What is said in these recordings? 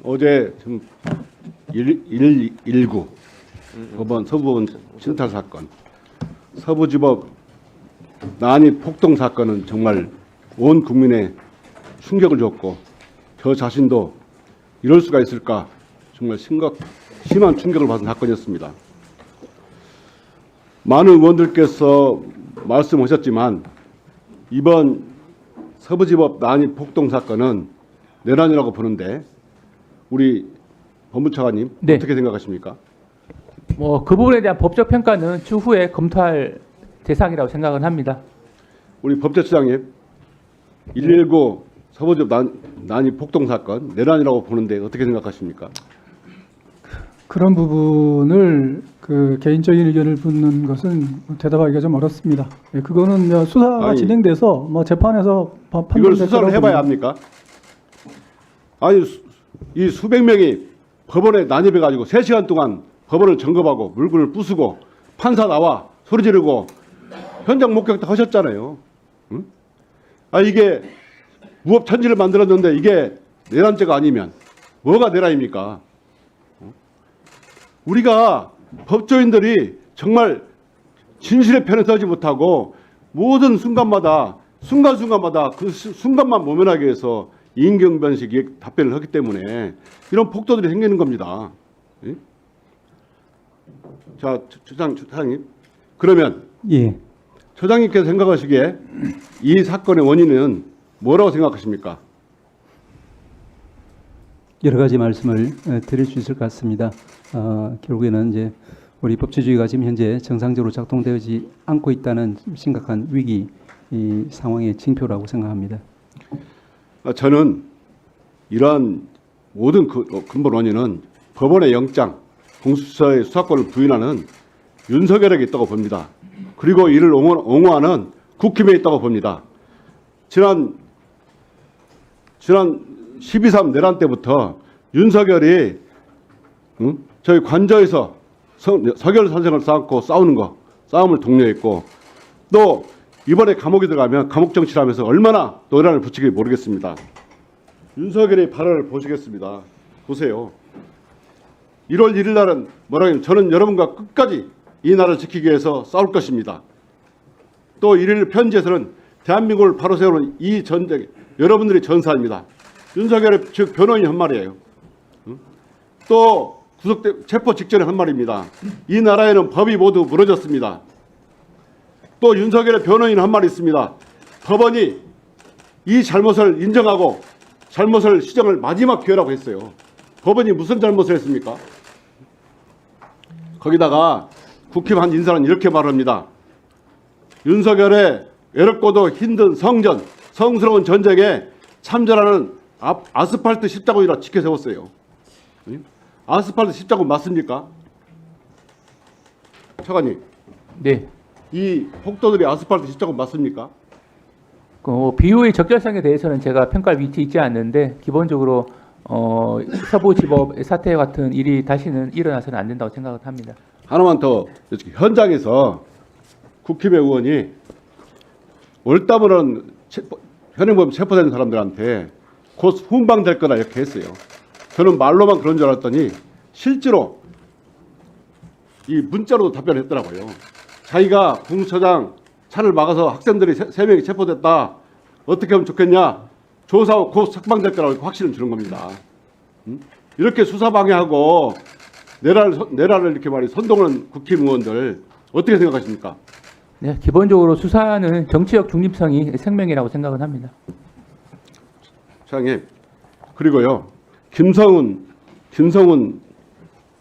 어제 119 법원 서부법원 신탈 사건, 서부지법 난입 폭동 사건은 정말 온 국민에 충격을 줬고 저 자신도 이럴 수가 있을까 정말 심한 충격을 받은 사건이었습니다. 많은 의원들께서 말씀하셨지만 이번 서부지법 난입 폭동 사건은 내란이라고 보는데 우리 법무차관님 네. 어떻게 생각하십니까? 그 부분에 대한 법적 평가는 추후에 검토할 대상이라고 생각은 합니다. 우리 법제처장님 119 서부지법 난입 폭동 사건 내란이라고 보는데 어떻게 생각하십니까? 그런 부분을 개인적인 의견을 묻는 것은 대답하기가 좀 어렵습니다. 예, 그거는 수사가 아니, 재판에서 재판에서 이걸 판단될 수사를 거라고 해봐야 봅니다. 합니까? 아니 이 수백 명이 법원에 난입해가지고 3시간 동안 법원을 점검하고 물건을 부수고 판사 나와 소리 지르고 현장 목격도 하셨잖아요. 응? 이게 무법천지를 만들었는데 이게 내란죄가 아니면 뭐가 내란입니까? 우리가 법조인들이 정말 진실의 편에 서지 못하고 모든 순간마다 순간순간마다 그 순간만 모면하기 위해서 인경변식 답변을 하기 때문에 이런 폭도들이 생기는 겁니다. 예? 자, 처장님. 그러면 예. 처장님께서 생각하시기에 이 사건의 원인은 뭐라고 생각하십니까? 여러 가지 말씀을 드릴 수 있을 것 같습니다. 결국에는 이제 우리 법치주의가 지금 현재 정상적으로 작동되지 않고 있다는 심각한 위기 이 상황의 징표라고 생각합니다. 저는 이러한 모든 근본 원인은 법원의 영장, 공수처의 수사권을 부인하는 윤석열에게 있다고 봅니다. 그리고 이를 옹호하는 국힘에 있다고 봅니다. 지난 12.3 내란 때부터 윤석열이 저희 관저에서 서결 선생을 쌓고 싸움을 독려했고 또 이번에 감옥에 들어가면 감옥 정치를 하면서 얼마나 노란을 붙이게 모르겠습니다. 윤석열의 발언을 보시겠습니다. 보세요. 1월 1일 날은 뭐라고 하냐면 저는 여러분과 끝까지 이 나라를 지키기 위해서 싸울 것입니다. 또 1일 편지에서는 대한민국을 바로 세우는 이 전쟁 여러분들이 전사입니다. 윤석열의 즉 변호인이 한 말이에요. 또 체포 직전에 한 말입니다. 이 나라에는 법이 모두 무너졌습니다. 또 윤석열의 변호인은 한 말이 있습니다. 법원이 이 잘못을 인정하고 잘못을 시정을 마지막 기회라고 했어요. 법원이 무슨 잘못을 했습니까? 거기다가 국힘 한 인사는 이렇게 말합니다. 윤석열의 외롭고도 힘든 성스러운 전쟁에 참전하는 아스팔트 십자군이라 지켜 세웠어요. 아스팔트 십자군 맞습니까? 차관님. 네. 이 폭도들이 아스팔트 십자군 맞습니까? 비유의 적절성에 대해서는 제가 평가할 위치에 있지 않는데 기본적으로 서부지법 사태 같은 일이 다시는 일어나서는 안 된다고 생각을 합니다. 하나만 더 현장에서 국힘의 의원이 옳다면은 현행범 체포된 사람들한테 곧 훈방될 거다 이렇게 했어요. 저는 말로만 그런 줄 알았더니 실제로 이 문자로도 답변했더라고요. 자기가 공수처장 차를 막아서 학생들이 3명이 체포됐다. 어떻게 하면 좋겠냐. 조사 후 곧 석방될 거라고 확신을 주는 겁니다. 이렇게 수사 방해하고 내란을 이렇게 선동하는 국힘 의원들 어떻게 생각하십니까? 네, 기본적으로 수사는 정치적 중립성이 생명이라고 생각은 합니다. 차장님, 그리고요 김성훈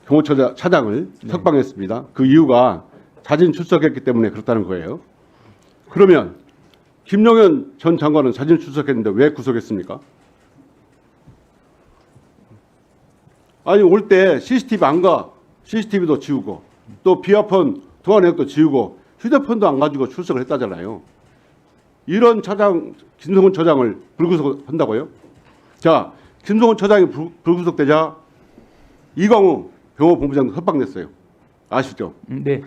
경호처장을 석방했습니다. 그 이유가 자진 출석했기 때문에 그렇다는 거예요. 그러면 김용현 전 장관은 자진 출석했는데 왜 구속했습니까? 아니 올 때 CCTV 안 가. CCTV도 지우고 또 비아폰 통화 내역도 지우고 휴대폰도 안 가지고 출석을 했다잖아요. 이런 김성훈 처장을 불구속한다고요? 자, 김성훈 처장이 불구속되자 이광우 병호본부장도 석방됐어요. 아시죠? 네.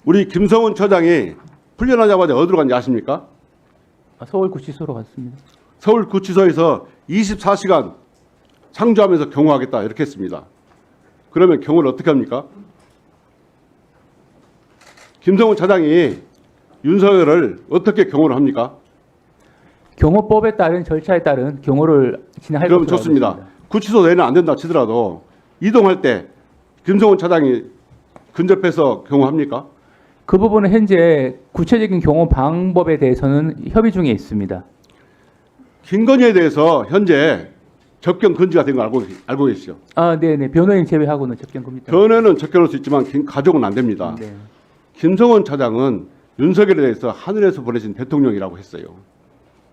우리 김성훈 처장이 풀려나자마자 어디로 갔는지 아십니까? 서울구치소로 갔습니다. 서울구치소에서 24시간 상주하면서 경호하겠다 이렇게 했습니다. 그러면 경호를 어떻게 합니까? 김성훈 차장이 윤석열을 어떻게 경호를 합니까? 경호법에 따른 절차에 따른 경호를 진행할 그럼 것으로 좋습니다. 알고 있습니다. 구치소 내는 안 된다 치더라도 이동할 때 김성훈 차장이 근접해서 경호합니까? 그 부분은 현재 구체적인 경호 방법에 대해서는 협의 중에 있습니다. 김건희에 대해서 현재 접견 금지가 된 거 알고 계시죠? 아, 네네. 변호인 제외하고는 접견 금지다. 변호는 접견할 수 있지만 가족은 안 됩니다. 네. 김성원 차장은 윤석열에 대해서 하늘에서 보내신 대통령이라고 했어요.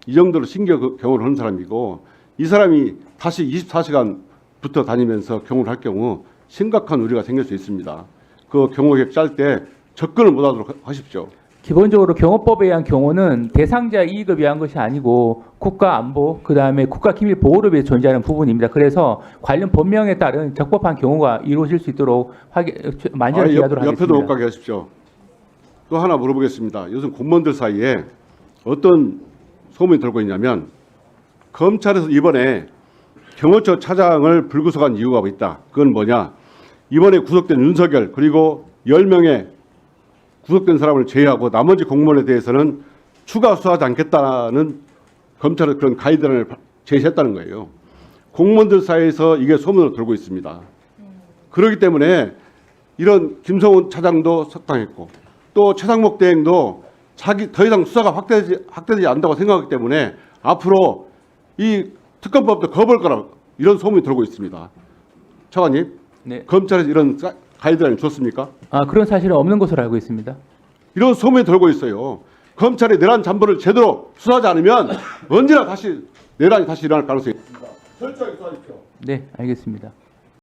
이 정도로 신경 경호를 하는 사람이고 이 사람이 다시 24시간 붙어 다니면서 경호를 할 경우 심각한 우려가 생길 수 있습니다. 그 경호 계획 짤 때 접근을 못하도록 하십시오. 기본적으로 경호법에 의한 경호는 대상자 이익을 위한 것이 아니고 국가 안보, 그다음에 국가 기밀 보호를 위해 존재하는 부분입니다. 그래서 관련 법령에 따른 적법한 경호가 이루어질 수 있도록 만전을 기하도록 하겠습니다. 옆에도 못 가게 하십시오. 또 하나 물어보겠습니다. 요즘 공무원들 사이에 어떤 소문이 돌고 있냐면 검찰에서 이번에 경호처 차장을 불구속한 이유가 있다. 그건 뭐냐? 이번에 구속된 윤석열 그리고 10명의 구속된 사람을 제외하고 나머지 공무원에 대해서는 추가 수사하지 않겠다는 검찰의 그런 가이드라인을 제시했다는 거예요. 공무원들 사이에서 이게 소문으로 돌고 있습니다. 그렇기 때문에 이런 김성훈 차장도 석방했고 또 최상목 대행도 자기 더 이상 수사가 확대되지 않는다고 생각하기 때문에 앞으로 이 특검법도 거부할 거라 이런 소문이 돌고 있습니다. 차관님, 네. 검찰에서 이런 가이드라인 줬습니까? 아, 그런 사실은 없는 것으로 알고 있습니다. 이런 소문이 돌고 있어요. 검찰이 내란 잠보를 제대로 수사하지 않으면 언제나 다시 내란이 다시 일어날 가능성이 있습니다. 철저하게 수사하십시오. 네, 알겠습니다.